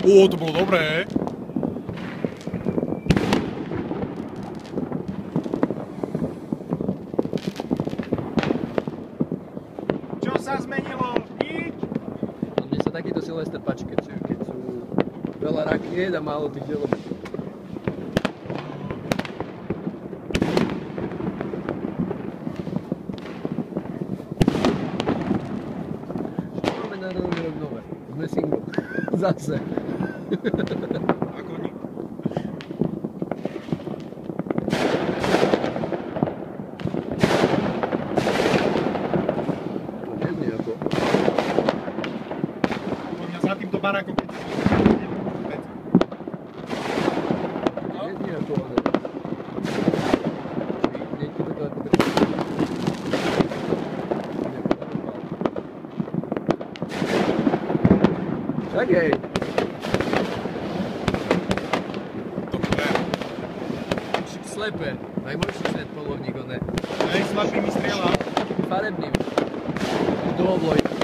To bolo dobré. Čo sa zmenilo? Nič? Mne sa takýto Silvester páči, keď sú veľa rakiet a málo tých delometrov. Máme na nový rok nové. Sme single. Zase. Ako oni. Neznie ako. Podľa mňa za týmto barákom, keď Neznie ako ono. Nech ti to ako tak... Však hej. Slepe. Najmorší svet polovník, one. Hej, slabý mi strieľal. Farebným. Do obloj.